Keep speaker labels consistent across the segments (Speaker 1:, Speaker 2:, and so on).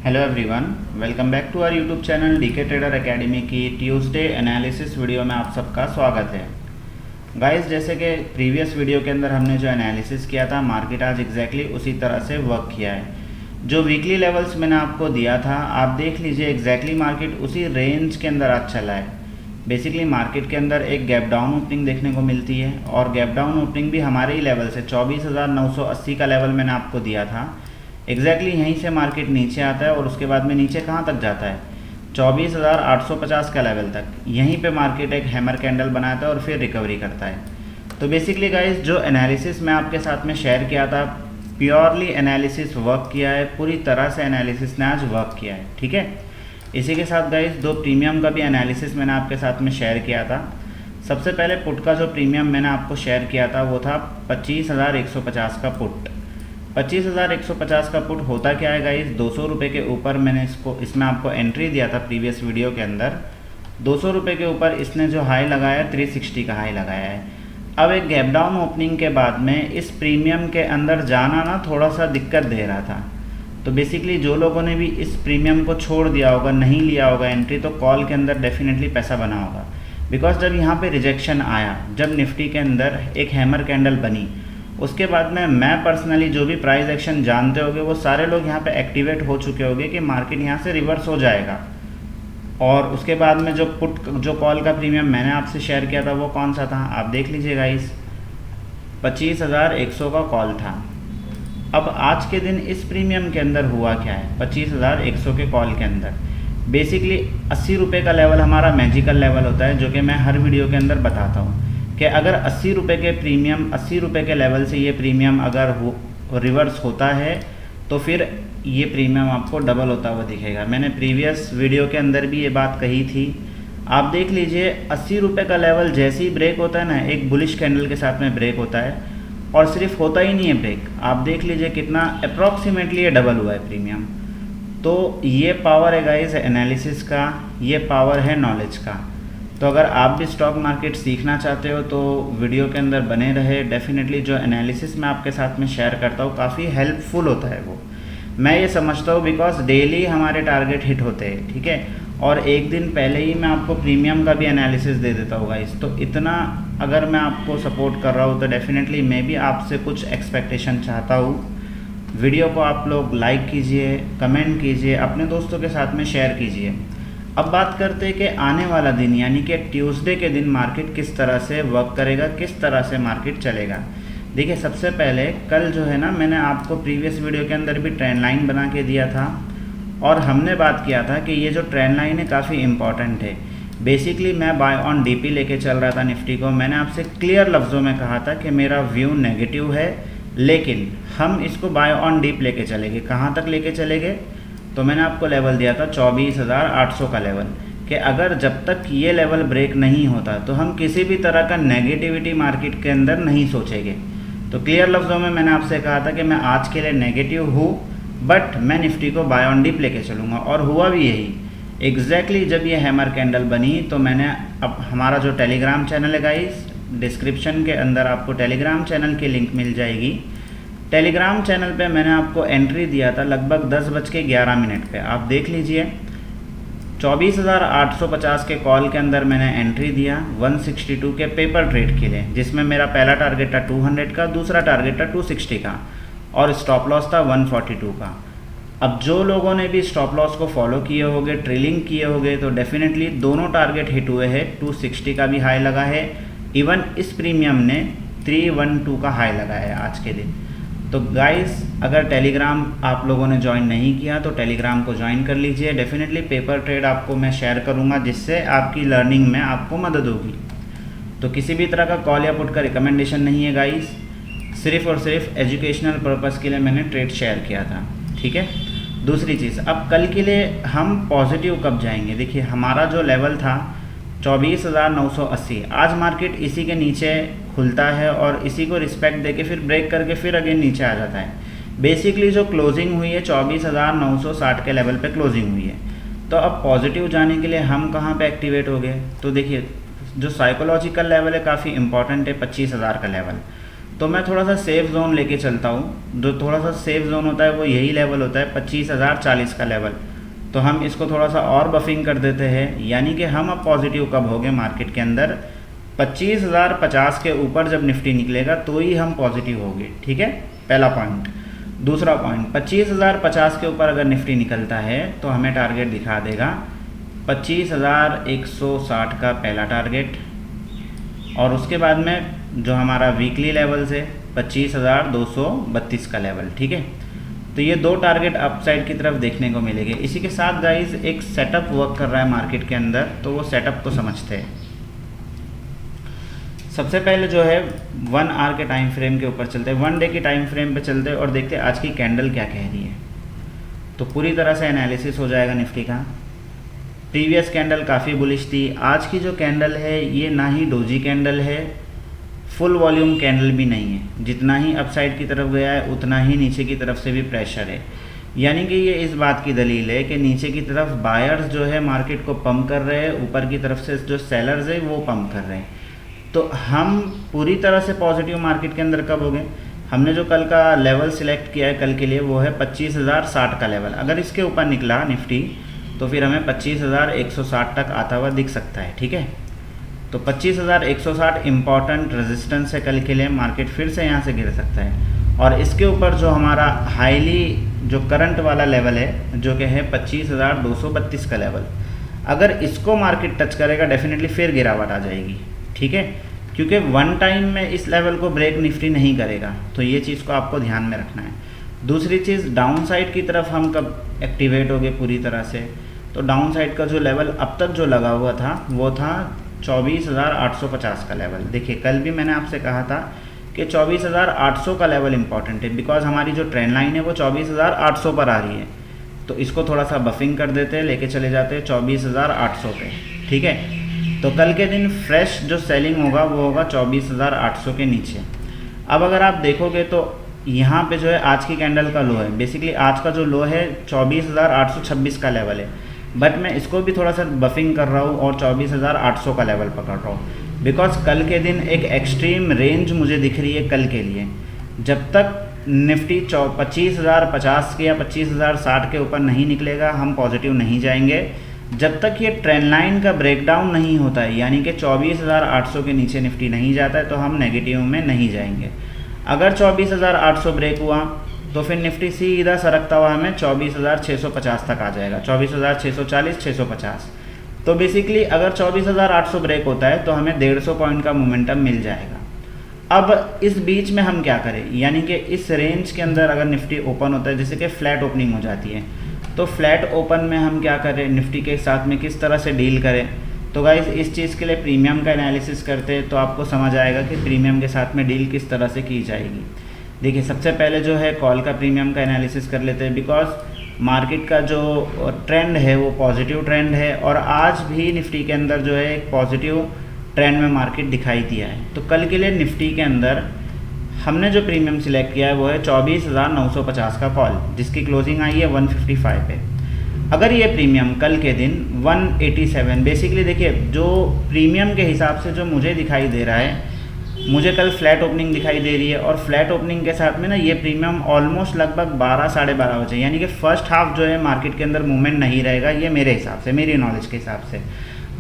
Speaker 1: Hello everyone, welcome back to our YouTube channel DK Trader Academy की Tuesday analysis video में आप सबका स्वागत है। गाइस, जैसे कि प्रीवियस वीडियो के अंदर हमने जो एनालिसिस किया था, मार्केट आज एग्जैक्टली उसी तरह से वर्क किया है। जो वीकली लेवल्स मैंने आपको दिया था, आप देख लीजिए एग्जैक्टली मार्केट उसी रेंज के अंदर आज चला है। बेसिकली मार्केट के अंदर एक गैप डाउन ओपनिंग देखने को मिलती है और गैप डाउन ओपनिंग भी हमारे ही लेवल से 24,980 का लेवल मैंने आपको दिया था। एग्जैक्टली यहीं से मार्केट नीचे आता है और उसके बाद में नीचे कहाँ तक जाता है, 24,850 का लेवल तक। यहीं पे मार्केट एक हैमर कैंडल बनाता है और फिर रिकवरी करता है। तो बेसिकली गाइस, जो एनालिसिस मैं आपके साथ में शेयर किया था, प्योरली एनालिसिस वर्क किया है, पूरी तरह से एनालिसिस ने आज वर्क किया है। ठीक है, इसी के साथ गाइस दो प्रीमियम का भी एनालिसिस मैंने आपके साथ में शेयर किया था। सबसे पहले पुट का जो प्रीमियम मैंने आपको शेयर किया था वो था 25,150 का पुट। 25,150 का पुट होता क्या है गाइस, 200 रुपये के ऊपर मैंने इसमें आपको एंट्री दिया था प्रीवियस वीडियो के अंदर। 200 रुपये के ऊपर इसने जो हाई लगाया 360 का हाई लगाया है। अब एक गैप डाउन ओपनिंग के बाद में इस प्रीमियम के अंदर जाना ना थोड़ा सा दिक्कत दे रहा था। तो बेसिकली जो लोगों ने भी इस प्रीमियम को छोड़ दिया होगा, नहीं लिया होगा एंट्री, तो कॉल के अंदर डेफिनेटली पैसा बना होगा। बिकॉज जब यहाँ पे रिजेक्शन आया, जब निफ्टी के अंदर एक हैमर कैंडल बनी, उसके बाद में मैं पर्सनली जो भी प्राइस एक्शन जानते होंगे वो सारे लोग यहाँ पे एक्टिवेट हो चुके होंगे कि मार्केट यहाँ से रिवर्स हो जाएगा। और उसके बाद में जो कॉल का प्रीमियम मैंने आपसे शेयर किया था वो कौन सा था, आप देख लीजिए गाइस, 25,100 का कॉल था। अब आज के दिन इस प्रीमियम के अंदर हुआ क्या है, 25,100 के कॉल के अंदर बेसिकली 80 रुपये का लेवल हमारा मैजिकल लेवल होता है, जो कि मैं हर वीडियो के अंदर बताता हूँ कि अगर 80 रुपये के प्रीमियम, 80 रुपये के लेवल से ये प्रीमियम अगर रिवर्स होता है तो फिर ये प्रीमियम आपको डबल होता हुआ दिखेगा। मैंने प्रीवियस वीडियो के अंदर भी ये बात कही थी। आप देख लीजिए 80 रुपये का लेवल जैसे ही ब्रेक होता है ना, एक बुलिश कैंडल के साथ में ब्रेक होता है, और सिर्फ होता ही नहीं है ब्रेक, आप देख लीजिए कितना अप्रॉक्सीमेटली ये डबल हुआ है प्रीमियम। तो ये पावर है गाइस एनालिसिस का, ये पावर है नॉलेज का। तो अगर आप भी स्टॉक मार्केट सीखना चाहते हो तो वीडियो के अंदर बने रहे। डेफिनेटली जो एनालिसिस मैं आपके साथ में शेयर करता हूँ काफ़ी हेल्पफुल होता है वो, मैं ये समझता हूँ, बिकॉज डेली हमारे टारगेट हिट होते हैं। ठीक है, और एक दिन पहले ही मैं आपको प्रीमियम का भी एनालिसिस दे देता हूँ गाइस। तो इतना अगर मैं आपको सपोर्ट कर रहा हूँ तो डेफिनेटली मैं भी आपसे कुछ एक्सपेक्टेशन चाहता हूँ। वीडियो को आप लोग लाइक कीजिए, कमेंट कीजिए, अपने दोस्तों के साथ में शेयर कीजिए। अब बात करते हैं कि आने वाला दिन यानी कि ट्यूसडे के दिन मार्केट किस तरह से वर्क करेगा, किस तरह से मार्केट चलेगा। देखिए, सबसे पहले कल जो है ना, मैंने आपको प्रीवियस वीडियो के अंदर भी ट्रेंड लाइन बना के दिया था और हमने बात किया था कि ये जो ट्रेंड लाइन है काफ़ी इंपॉर्टेंट है। बेसिकली मैं बाय ऑन डीपी लेके चल रहा था निफ्टी को। मैंने आपसे क्लियर लफ्ज़ों में कहा था कि मेरा व्यू नेगेटिव है, लेकिन हम इसको बाय ऑन डीप लेके चलेंगे। कहाँ तक लेके चलेंगे, तो मैंने आपको लेवल दिया था 24,800 का लेवल, कि अगर जब तक ये लेवल ब्रेक नहीं होता तो हम किसी भी तरह का नेगेटिविटी मार्केट के अंदर नहीं सोचेंगे। तो क्लियर लफ्ज़ों में मैंने आपसे कहा था कि मैं आज के लिए नेगेटिव हूँ, बट मैं निफ्टी को बाय ऑन डीप लेके चलूँगा, और हुआ भी यही। एग्जैक्टली जब ये हैमर कैंडल बनी तो मैंने, अब हमारा जो टेलीग्राम चैनल है गाइस, डिस्क्रिप्शन के अंदर आपको टेलीग्राम चैनल की लिंक मिल जाएगी। टेलीग्राम चैनल पे मैंने आपको एंट्री दिया था लगभग 10:11 पे। आप देख लीजिए 24,850 के कॉल के अंदर मैंने एंट्री दिया 162 के पेपर ट्रेड के लिए, जिसमें मेरा पहला टारगेट था 200 का, दूसरा टारगेट था 260 का, और स्टॉप लॉस था 142 का। अब जो लोगों ने भी स्टॉप लॉस को फॉलो किए होंगे, ट्रेलिंग किए होंगे, तो डेफिनेटली दोनों टारगेट हिट हुए हैं। 260 का भी हाई लगा है, इवन इस प्रीमियम ने 312 का हाई लगाया है आज के दिन। तो गाइस, अगर टेलीग्राम आप लोगों ने ज्वाइन नहीं किया तो टेलीग्राम को ज्वाइन कर लीजिए। डेफिनेटली पेपर ट्रेड आपको मैं शेयर करूंगा, जिससे आपकी लर्निंग में आपको मदद होगी। तो किसी भी तरह का कॉल या पुट का रिकमेंडेशन नहीं है गाइस, सिर्फ और सिर्फ एजुकेशनल पर्पज़ के लिए मैंने ट्रेड शेयर किया था। ठीक है, दूसरी चीज़, अब कल के लिए हम पॉजिटिव कब जाएंगे। देखिए, हमारा जो लेवल था 24,980, आज मार्केट इसी के नीचे खुलता है और इसी को रिस्पेक्ट देके फिर ब्रेक करके फिर अगेन नीचे आ जाता है। बेसिकली जो क्लोजिंग हुई है 24,960 के लेवल पे क्लोजिंग हुई है। तो अब पॉजिटिव जाने के लिए हम कहाँ पे एक्टिवेट हो गए, तो देखिए जो साइकोलॉजिकल लेवल है काफ़ी इंपॉर्टेंट है, 25,000 का लेवल। तो मैं थोड़ा सा सेफ जोन लेके चलता हूँ। जो थोड़ा सा सेफ जोन होता है वो यही लेवल होता है 25,040 का लेवल। तो हम इसको थोड़ा सा और बफिंग कर देते हैं, यानी कि हम अब पॉजिटिव कब होंगे मार्केट के अंदर, 25,050 के ऊपर जब निफ्टी निकलेगा तो ही हम पॉजिटिव होंगे। ठीक है, पहला पॉइंट। दूसरा पॉइंट, 25,050 के ऊपर अगर निफ्टी निकलता है तो हमें टारगेट दिखा देगा 25,160 का पहला टारगेट, और उसके बाद में जो हमारा वीकली लेवल्स है 25,232 का लेवल। ठीक है, तो ये दो टारगेट अपसाइड की तरफ देखने को मिलेंगे। इसी के साथ गाइस एक सेटअप वर्क कर रहा है मार्केट के अंदर, तो वो सेटअप को समझते हैं। सबसे पहले जो है 1 आवर के टाइम फ्रेम के ऊपर चलते हैं, 1 डे के टाइम फ्रेम पे चलते हैं और देखते हैं आज की कैंडल क्या कह रही है। तो पूरी तरह से एनालिसिस हो जाएगा निफ्टी का। प्रीवियस कैंडल काफ़ी बुलिश थी, आज की जो कैंडल है ये ना ही डोजी कैंडल है, फुल वॉल्यूम कैंडल भी नहीं है। जितना ही अपसाइड की तरफ गया है उतना ही नीचे की तरफ से भी प्रेशर है, यानी कि ये इस बात की दलील है कि नीचे की तरफ बायर्स जो है मार्केट को पंप कर रहे हैं, ऊपर की तरफ से जो सेलर्स है वो पंप कर रहे हैं। तो हम पूरी तरह से पॉजिटिव मार्केट के अंदर कब हो गए, हमने जो कल का लेवल सिलेक्ट किया है कल के लिए वो है 25,060 का लेवल। अगर इसके ऊपर निकला निफ्टी तो फिर हमें 25,160 तक आता हुआ दिख सकता है। ठीक है, तो 25,160 इम्पॉर्टेंट रेजिस्टेंस है कल के लिए, मार्केट फिर से यहाँ से गिर सकता है। और इसके ऊपर जो हमारा हाईली जो करंट वाला लेवल है जो कि है 25,232 का लेवल, अगर इसको मार्केट टच करेगा डेफिनेटली फिर गिरावट आ जाएगी। ठीक है, क्योंकि वन टाइम में इस लेवल को ब्रेक निफ्टी नहीं करेगा, तो ये चीज़ को आपको ध्यान में रखना है। दूसरी चीज़, डाउन साइड की तरफ हम कब एक्टिवेट हो गए पूरी तरह से, तो डाउन साइड का जो लेवल अब तक जो लगा हुआ था वो था 24,850 का लेवल। देखिए कल भी मैंने आपसे कहा था कि 24,800 का लेवल इंपॉर्टेंट है, बिकॉज हमारी जो ट्रेंड लाइन है वो 24,800 पर आ रही है। तो इसको थोड़ा सा बफिंग कर देते हैं, लेके चले जाते हैं 24,800 पे। ठीक है, तो कल के दिन फ्रेश जो सेलिंग होगा वो होगा 24,800 के नीचे। अब अगर आप देखोगे तो यहाँ पे जो है आज की कैंडल का लो है, बेसिकली आज का जो लो है 24,826 का लेवल है, बट मैं इसको भी थोड़ा सा बफिंग कर रहा हूँ और 24,800 का लेवल पकड़ रहा हूँ, बिकॉज कल के दिन एक एक्सट्रीम रेंज मुझे दिख रही है कल के लिए। जब तक निफ्टी 25,050 के या 25,060 के ऊपर नहीं निकलेगा हम पॉजिटिव नहीं जाएंगे। जब तक ये ट्रेंड लाइन का ब्रेकडाउन नहीं होता है, यानी कि 24,800 के नीचे निफ्टी नहीं जाता है, तो हम नेगेटिव में नहीं जाएंगे। अगर 24,800 ब्रेक हुआ तो फिर निफ्टी सीधा सरकता हुआ हमें 24,650 तक आ जाएगा, 24,640, 650। तो बेसिकली अगर 24,800 ब्रेक होता है तो हमें 150 पॉइंट का मोमेंटम मिल जाएगा। अब इस बीच में हम क्या करें, यानी कि इस रेंज के अंदर अगर निफ्टी ओपन होता है, जैसे कि फ्लैट ओपनिंग हो जाती है, तो फ्लैट ओपन में हम क्या करें, निफ्टी के साथ में किस तरह से डील करें। तो गाइस इस चीज़ के लिए प्रीमियम का एनालिसिस करते हैं तो आपको समझ आएगा कि प्रीमियम के साथ में डील किस तरह से की जाएगी। देखिए सबसे पहले जो है कॉल का प्रीमियम का एनालिसिस कर लेते हैं, बिकॉज मार्केट का जो ट्रेंड है वो पॉजिटिव ट्रेंड है और आज भी निफ्टी के अंदर जो है एक पॉजिटिव ट्रेंड में मार्केट दिखाई दिया है। तो कल के लिए निफ्टी के अंदर हमने जो प्रीमियम सिलेक्ट किया है वो है 24,950 का कॉल, जिसकी क्लोजिंग आई है 155 पे। अगर ये प्रीमियम कल के दिन 187, बेसिकली देखिए जो प्रीमियम के हिसाब से जो मुझे दिखाई दे रहा है, मुझे कल फ्लैट ओपनिंग दिखाई दे रही है और फ्लैट ओपनिंग के साथ में ना ये प्रीमियम ऑलमोस्ट लगभग 12 साढ़े 12 बजे, यानी कि फर्स्ट हाफ जो है मार्केट के अंदर मूवमेंट नहीं रहेगा, ये मेरे हिसाब से, मेरी नॉलेज के हिसाब से।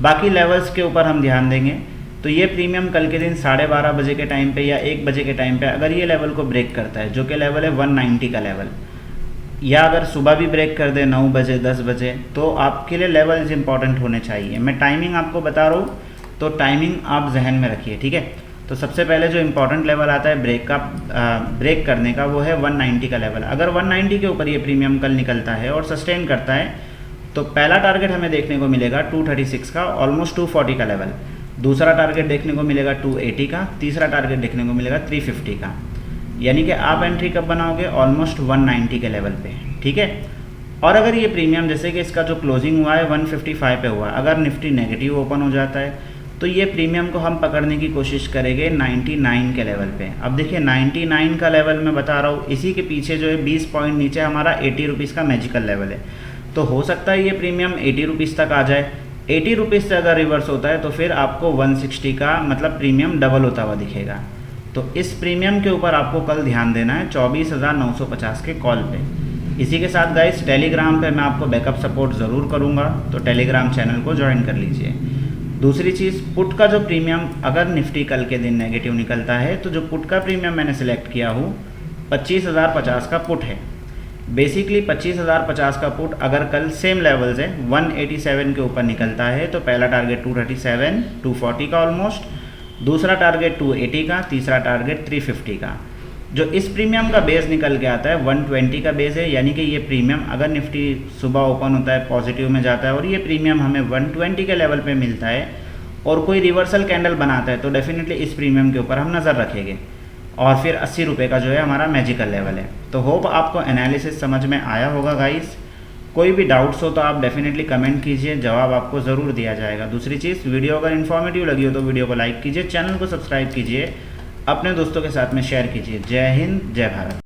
Speaker 1: बाकी लेवल्स के ऊपर हम ध्यान देंगे। तो ये प्रीमियम कल के दिन 12:30 बजे के टाइम पे या 1 बजे के टाइम पे अगर ये लेवल को ब्रेक करता है, जो कि लेवल है 190 का लेवल, या अगर सुबह भी ब्रेक कर दे 9 बजे 10 बजे, तो आपके लिए लेवल्स इंपॉर्टेंट होने चाहिए। मैं टाइमिंग आपको बता रहा हूँ, तो टाइमिंग आप जहन में रखिए। ठीक है, तो सबसे पहले जो इंपॉर्टेंट लेवल आता है ब्रेक करने का, वो है 190 का लेवल। अगर 190 के ऊपर ये प्रीमियम कल निकलता है और सस्टेन करता है तो पहला टारगेट हमें देखने को मिलेगा 236 का, ऑलमोस्ट 240 का लेवल। दूसरा टारगेट देखने को मिलेगा 280 का, तीसरा टारगेट देखने को मिलेगा 350 का। यानी कि आप एंट्री कब बनाओगे, ऑलमोस्ट 190 के लेवल पे। ठीक है, और अगर ये प्रीमियम जैसे कि इसका जो क्लोजिंग हुआ है 155 पे हुआ, अगर निफ्टी नेगेटिव ओपन हो जाता है तो ये प्रीमियम को हम पकड़ने की कोशिश करेंगे 99 के लेवल पे। अब देखिए 99 का लेवल मैं बता रहा हूँ, इसी के पीछे जो है 20 पॉइंट नीचे हमारा 80 रुपीज़ का मैजिकल लेवल है। तो हो सकता है ये प्रीमियम 80 रुपीज़ तक आ जाए। 80 रुपीज़ से अगर रिवर्स होता है तो फिर आपको 160 का मतलब प्रीमियम डबल होता हुआ दिखेगा। तो इस प्रीमियम के ऊपर आपको कल ध्यान देना है 24,950 के कॉल पे। इसी के साथ गाइस टेलीग्राम पे मैं आपको बैकअप सपोर्ट ज़रूर करूँगा, तो टेलीग्राम चैनल को ज्वाइन कर लीजिए। दूसरी चीज़, पुट का जो प्रीमियम अगर निफ्टी कल के दिन नेगेटिव निकलता है तो जो पुट का प्रीमियम मैंने सिलेक्ट किया हूँ 25,050 का पुट है। बेसिकली 25,050 का पुट अगर कल सेम लेवल से 187 के ऊपर निकलता है तो पहला टारगेट 237, 240 का ऑलमोस्ट, दूसरा टारगेट 280 का, तीसरा टारगेट 350 का। जो इस प्रीमियम का बेस निकल के आता है 120 का बेस है, यानी कि ये प्रीमियम अगर निफ्टी सुबह ओपन होता है पॉजिटिव में जाता है और ये प्रीमियम हमें 120 के लेवल पे मिलता है और कोई रिवर्सल कैंडल बनाता है तो डेफिनेटली इस प्रीमियम के ऊपर हम नज़र रखेंगे। और फिर 80 रुपये का जो है हमारा मैजिकल लेवल है। तो होप आपको एनालिसिस समझ में आया होगा गाइस। कोई भी डाउट्स हो तो आप डेफिनेटली कमेंट कीजिए, जवाब आपको ज़रूर दिया जाएगा। दूसरी चीज़, वीडियो अगर इन्फॉर्मेटिव लगी हो तो वीडियो को लाइक कीजिए, चैनल को सब्सक्राइब कीजिए, अपने दोस्तों के साथ में शेयर कीजिए। जय हिंद, जय भारत।